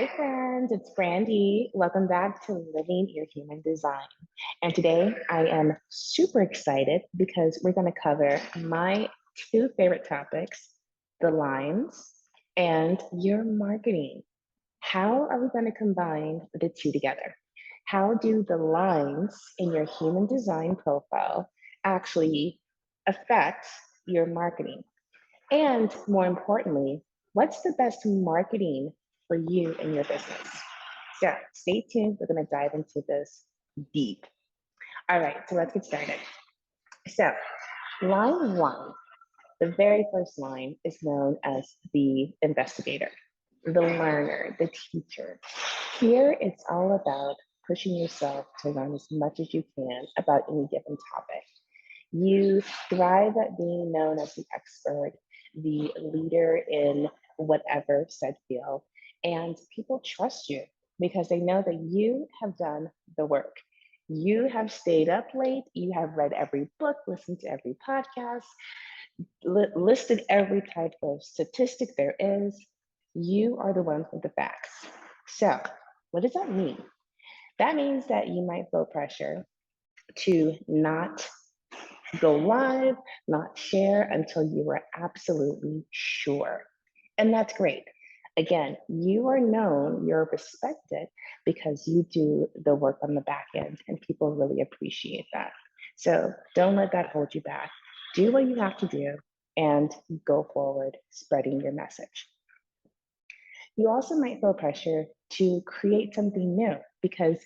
Hi, friends. It's Brandy. Welcome back to Living Your Human Design. And today I am super excited because we're going to cover my two favorite topics, the lines and your marketing. How are we going to combine the two together? How do the lines in your human design profile actually affect your marketing? And more importantly, what's the best marketing for you and your business? So stay tuned. We're going to dive into this deep. All right, so let's get started. So, line one, the very first line is known as the investigator, the learner, the teacher. Here, it's all about pushing yourself to learn as much as you can about any given topic. You thrive at being known as the expert, the leader in whatever said field, and people trust you because they know that you have done the work. You have stayed up late, you have read every book, listened to every podcast, listed every type of statistic there is. You are the one with the facts. So, what does that mean? That means that you might feel pressure to not go live, not share until you are absolutely sure. And that's great. Again, you are known, you're respected because you do the work on the back end, and people really appreciate that. So don't let that hold you back. Do what you have to do and go forward spreading your message. You also might feel pressure to create something new because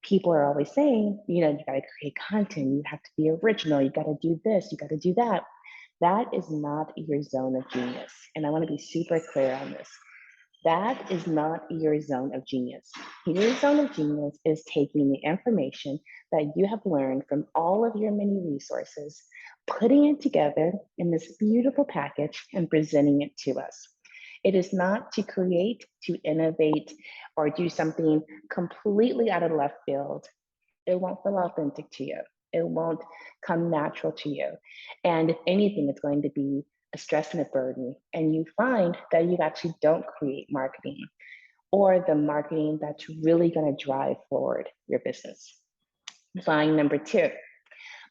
people are always saying, you got to create content, you have to be original, you got to do this, you got to do that. That is not your zone of genius. And I want to be super clear on this. That is not your zone of genius. Your zone of genius is taking the information that you have learned from all of your many resources, putting it together in this beautiful package and presenting it to us. It is not to create, to innovate, or do something completely out of left field. It won't feel authentic to you. It won't come natural to you. And if anything, it's going to be a stress and a burden. And you find that you actually don't create marketing or the marketing that's really going to drive forward your business. Line number two.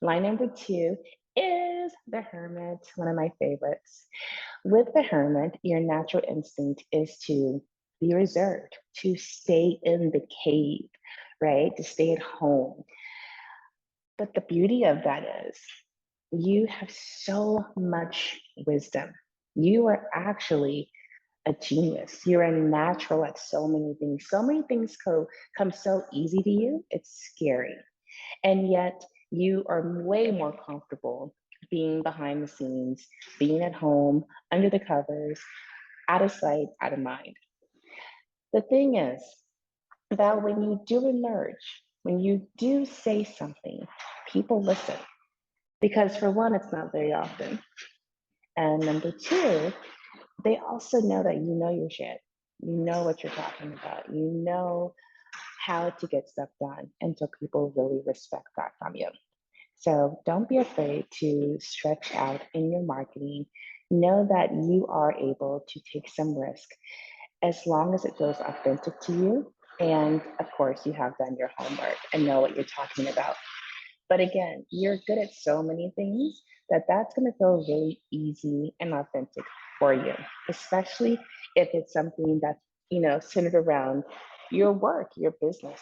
Line number two is the Hermit, one of my favorites. With the Hermit, your natural instinct is to be reserved, to stay in the cave, right? To stay at home. But the beauty of that is you have so much wisdom. You are actually a genius. You're a natural at so many things. So many things come so easy to you, it's scary. And yet you are way more comfortable being behind the scenes, being at home, under the covers, out of sight, out of mind. The thing is that when you do emerge, when you do say something, people listen. Because for one, it's not very often. And number two, they also know that you know your shit. You know what you're talking about. You know how to get stuff done. And so people really respect that from you. So don't be afraid to stretch out in your marketing. Know that you are able to take some risk as long as it feels authentic to you. And of course, you have done your homework and know what you're talking about. But again, you're good at so many things that that's going to feel really easy and authentic for you, especially if it's something that's, centered around your work, your business.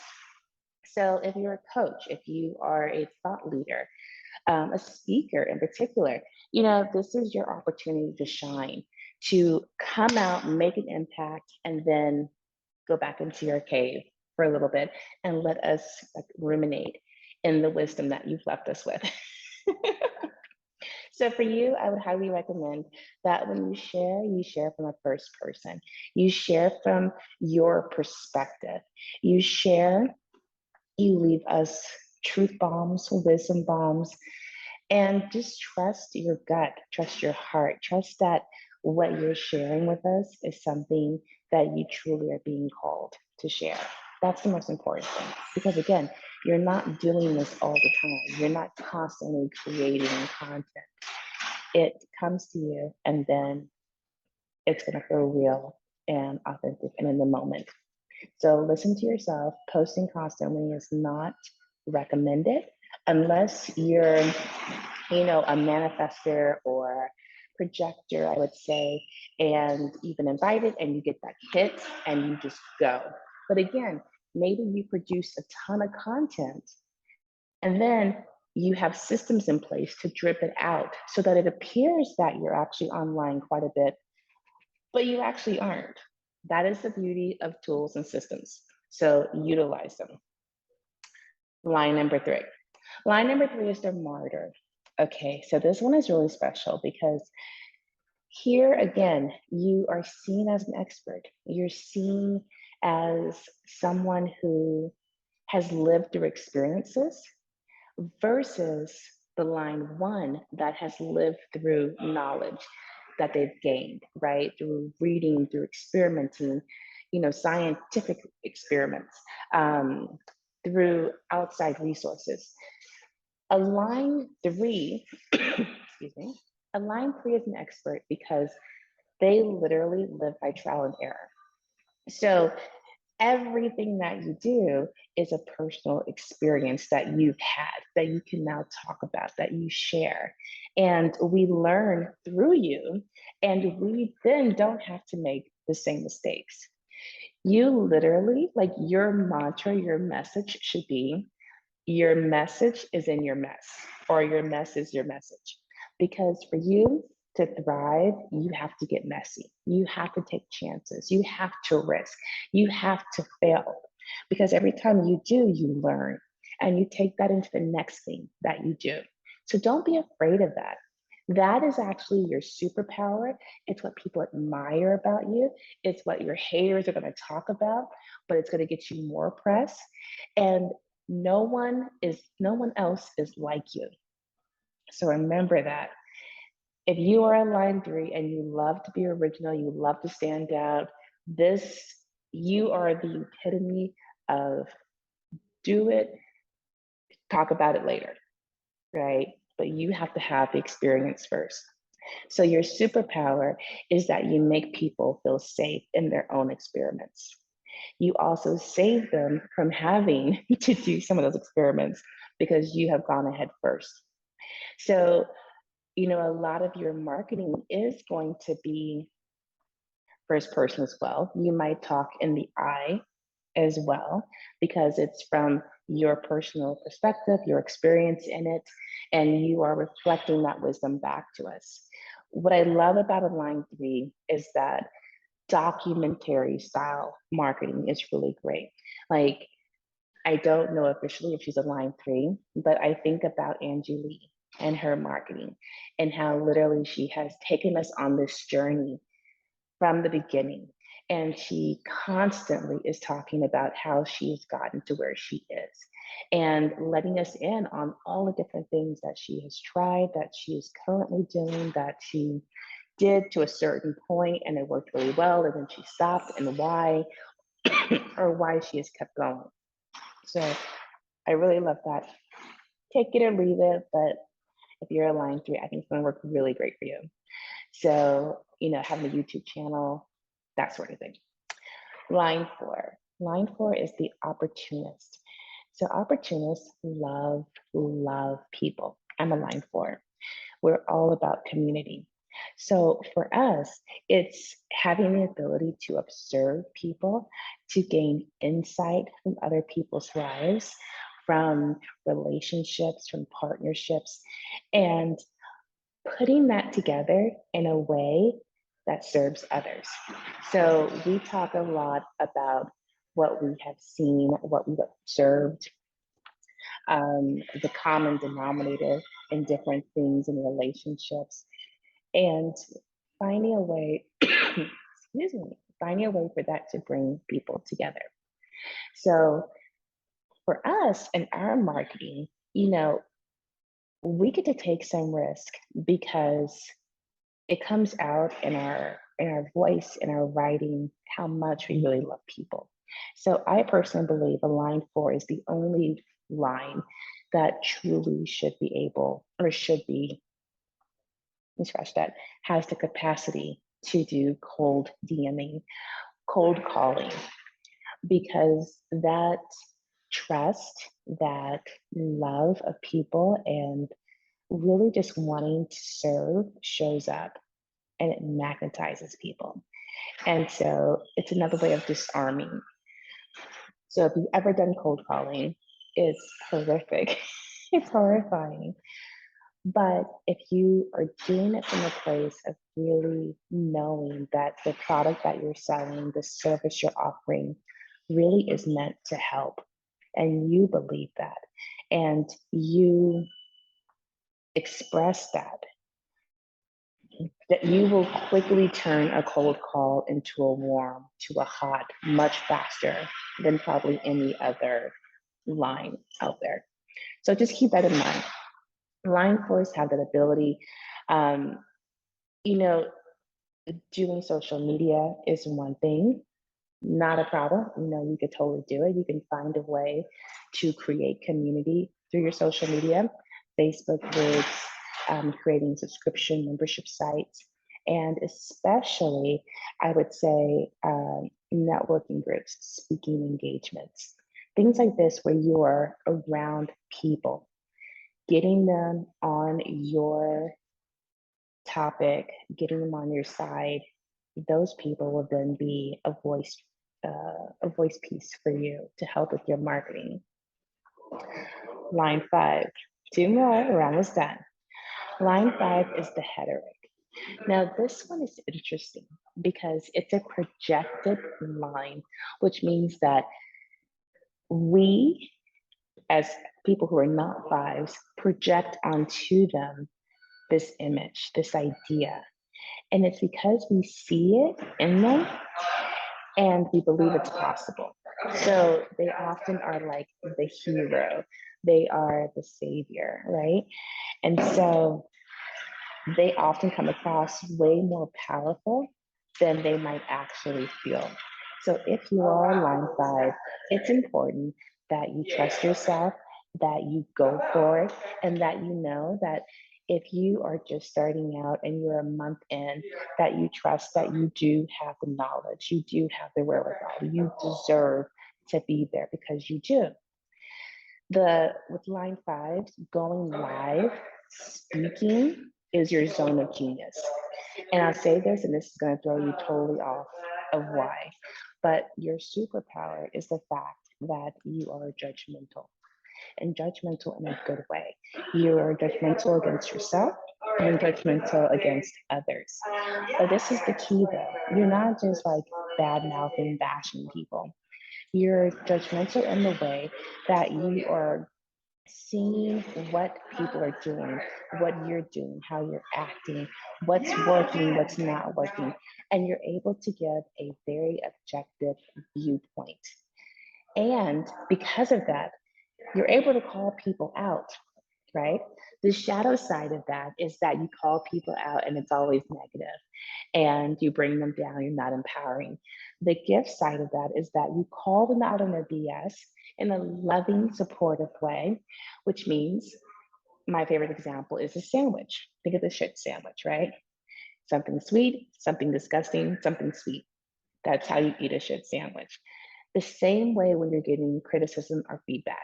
So if you're a coach, if you are a thought leader, a speaker in particular, this is your opportunity to shine, to come out, make an impact, and then go back into your cave for a little bit and let us ruminate in the wisdom that you've left us with. So for you, I would highly recommend that when you share from a first person. You share from your perspective. You share, you leave us truth bombs, wisdom bombs, and just trust your gut, trust your heart, trust that what you're sharing with us is something that you truly are being called to share. That's the most important thing. Because again, you're not doing this all the time. You're not constantly creating content. It comes to you and then it's going to feel real and authentic and in the moment. So listen to yourself. Posting constantly is not recommended unless you're, a manifester or projector, I would say, and you've been invited and you get that hit and you just go. But again, maybe you produce a ton of content and then you have systems in place to drip it out so that it appears that you're actually online quite a bit, but you actually aren't. That is the beauty of tools and systems. So utilize them. Line number three. Line number three is the martyr. Okay, so this one is really special because here again, you are seen as an expert. You're seen as someone who has lived through experiences versus the line one that has lived through knowledge that they've gained, right? Through reading, through experimenting, scientific experiments, through outside resources. A line three, excuse me, a line three is an expert because they literally live by trial and error. So everything that you do is a personal experience that you've had that you can now talk about, that you share. And we learn through you, and we then don't have to make the same mistakes. You literally, like your mantra, your message should be your message is in your mess, or your mess is your message. Because for you to thrive, you have to get messy. You have to take chances. You have to risk. You have to fail. Because every time you do, you learn and you take that into the next thing that you do. So don't be afraid of that. That is actually your superpower. It's what people admire about you. It's what your haters are going to talk about, but it's going to get you more press. And no one else is like you. So remember that. If you are a line three and you love to be original, you love to stand out, you are the epitome of do it, talk about it later, right? But you have to have the experience first. So your superpower is that you make people feel safe in their own experiments. You also save them from having to do some of those experiments because you have gone ahead first. So, a lot of your marketing is going to be first person as well. You might talk in the I as well, because it's from your personal perspective, your experience in it, and you are reflecting that wisdom back to us. What I love about a line three is that documentary style marketing is really great. Like, I don't know officially if she's a line three, but I think about Angie Lee and her marketing and how literally she has taken us on this journey from the beginning. And she constantly is talking about how she's gotten to where she is and letting us in on all the different things that she has tried, that she is currently doing, that she did to a certain point and it worked really well, and then she stopped, and why, or why she has kept going. So I really love that. Take it or leave it, but if you're a line three, I think it's going to work really great for you. So, having a YouTube channel, that sort of thing. Line four. Line four is the opportunist. So opportunists love people. I'm a line four. We're all about community. So for us, it's having the ability to observe people, to gain insight from other people's lives, from relationships, from partnerships, and putting that together in a way that serves others. So we talk a lot about what we have seen, what we've observed, the common denominator in different things in relationships, and finding a way, excuse me, finding a way for that to bring people together. So for us and our marketing, we get to take some risk because it comes out in our voice, in our writing, how much we really love people. So I personally believe a line four is the only line that truly should be able, or should be, let me scratch that, has the capacity to do cold DMing, cold calling. because that trust, that love of people, and really just wanting to serve shows up and it magnetizes people. And so it's another way of disarming. So if you've ever done cold calling, it's horrific. It's horrifying. But if you are doing it from a place of really knowing that the product that you're selling, the service you're offering, really is meant to help, and you believe that, and you express that you will quickly turn a cold call into a warm, to a hot, much faster than probably any other line out there. So just keep that in mind. Line force have that ability. Um, you know, doing social media is one thing, not a problem. You could totally do it. You can find a way to create community through your social media, Facebook groups, creating subscription membership sites, and especially, I would say, networking groups, speaking engagements, things like this where you are around people, getting them on your topic, getting them on your side. Those people will then be a voice piece for you to help with your marketing. Line 5, 2 more, we're almost done. Line 5 is the header. Now, this one is interesting because it's a projected line, which means that we, as people who are not fives, project onto them this image, this idea. And it's because we see it in them and we believe it's possible. So they often are like the hero, they are the savior, right? And so they often come across way more powerful than they might actually feel. So if you are a line 5, it's important that you trust yourself, that you go for it, and that you know that if you are just starting out and you're a month in, that you trust that you do have the knowledge, you do have the wherewithal, you deserve to be there because you do. With line 5, going live, speaking is your zone of genius. And I'll say this, and this is going to throw you totally off of why, but your superpower is the fact that you are judgmental, and judgmental in a good way. You are judgmental against yourself and judgmental against others. But this is the key though. You're not just like bad mouthing, bashing people. You're judgmental in the way that you are seeing what people are doing, what you're doing, how you're acting, what's working, what's not working. And you're able to give a very objective viewpoint. And because of that, you're able to call people out, right? The shadow side of that is that you call people out and it's always negative and you bring them down, you're not empowering. The gift side of that is that you call them out on their BS in a loving, supportive way, which means my favorite example is a sandwich. Think of the shit sandwich, right? Something sweet, something disgusting, something sweet. That's how you eat a shit sandwich. The same way when you're getting criticism or feedback,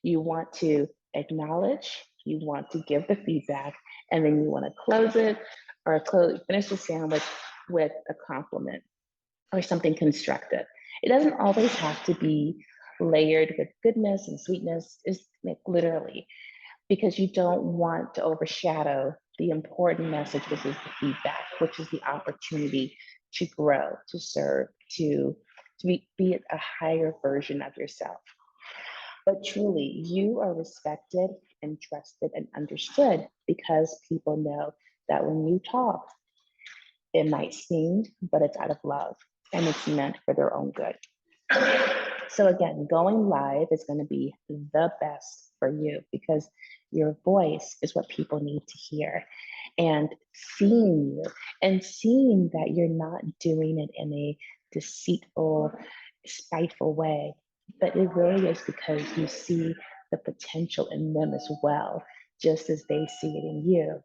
you want to acknowledge, you want to give the feedback, and then you want to close it or finish the sandwich with a compliment or something constructive. It doesn't always have to be layered with goodness and sweetness, is like literally, because you don't want to overshadow the important message, which is the feedback, which is the opportunity to grow, to serve, to be a higher version of yourself. But truly, you are respected and trusted and understood because people know that when you talk, it might sting, but it's out of love and it's meant for their own good. So again, going live is going to be the best for you because your voice is what people need to hear. And seeing you and seeing that you're not doing it in a deceitful, spiteful way, but it really is because you see the potential in them as well, just as they see it in you.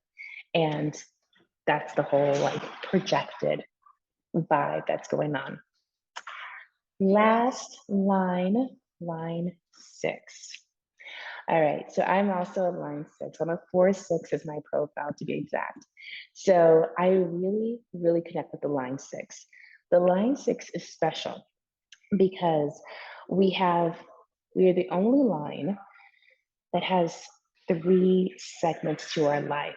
And that's the whole like projected vibe that's going on. Last line, line 6. All right, so I'm also a line 6. I'm a 4-6 is my profile to be exact. So I really, really connect with the line 6. The line 6 is special because we have, we are the only line that has 3 segments to our life.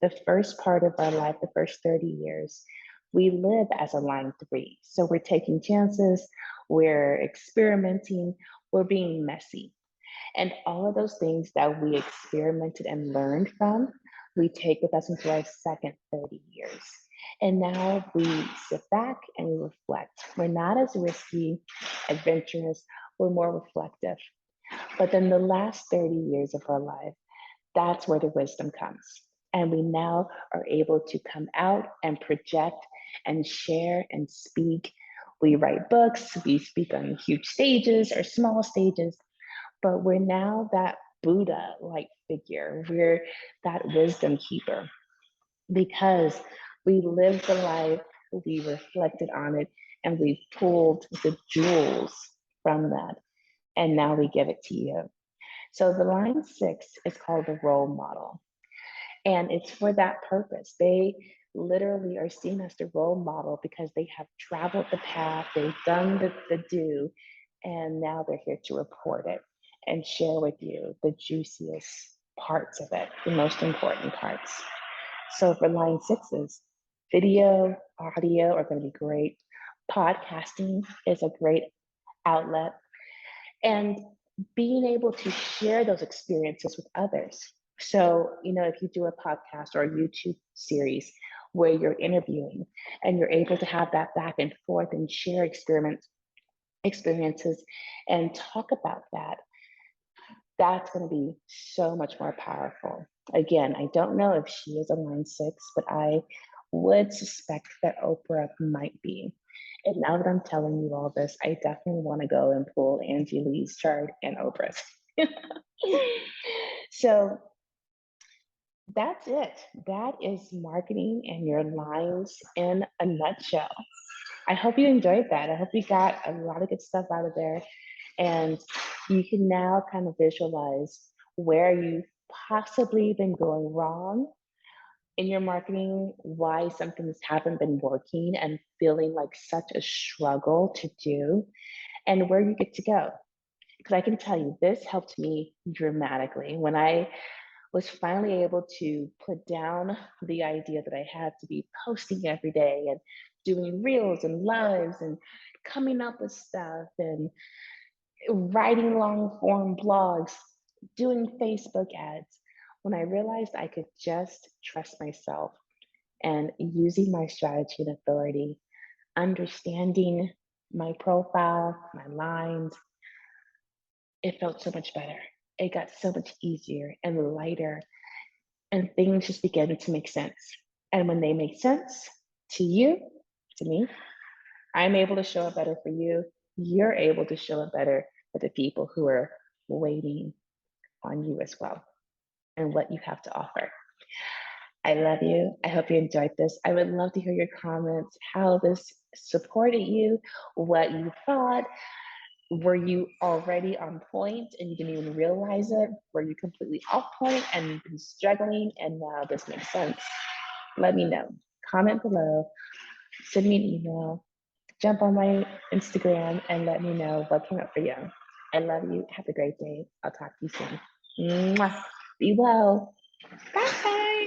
The first part of our life, the first 30 years, we live as a line 3. So we're taking chances, we're experimenting, we're being messy. And all of those things that we experimented and learned from, we take with us into our second 30 years. And now we sit back and we reflect. We're not as risky, adventurous, we're more reflective. But then the last 30 years of our life, that's where the wisdom comes. And we now are able to come out and project and share and speak. We write books, we speak on huge stages or small stages, but we're now that Buddha like figure. We're that wisdom keeper because we lived the life, we reflected on it, and we pulled the jewels from that. And now we give it to you. So the line 6 is called the role model. And it's for that purpose. They literally are seen as the role model because they have traveled the path, they've done the do, and now they're here to report it and share with you the juiciest parts of it, the most important parts. So for line 6s, video, audio are going to be great. Podcasting is a great outlet. And being able to share those experiences with others. So, if you do a podcast or a YouTube series where you're interviewing and you're able to have that back and forth and share experiences and talk about that, that's going to be so much more powerful. Again, I don't know if she is a line 6, but I would suspect that Oprah might be. And now that I'm telling you all this, I definitely want to go and pull Angie Lee's chart and Oprah's. So that's it. That is marketing and your lines in a nutshell. I hope you enjoyed that. I hope you got a lot of good stuff out of there. And you can now kind of visualize where you've possibly been going wrong in your marketing, why some things haven't been working and feeling like such a struggle to do, and where you get to go. Because I can tell you, this helped me dramatically. When I was finally able to put down the idea that I had to be posting every day and doing reels and lives and coming up with stuff and writing long form blogs, doing Facebook ads, when I realized I could just trust myself and using my strategy and authority, understanding my profile, my lines, it felt so much better. It got so much easier and lighter, and things just began to make sense. And when they make sense to you, to me, I'm able to show up better for you. You're able to show up better for the people who are waiting on you as well and what you have to offer. I love you. I hope you enjoyed this. I would love to hear your comments, how this supported you, what you thought. Were you already on point and you didn't even realize it? Were you completely off point and you've been struggling and now this makes sense? Let me know. Comment below, send me an email, jump on my Instagram and let me know what came up for you. I love you. Have a great day. I'll talk to you soon. Mwah. Be well. Bye.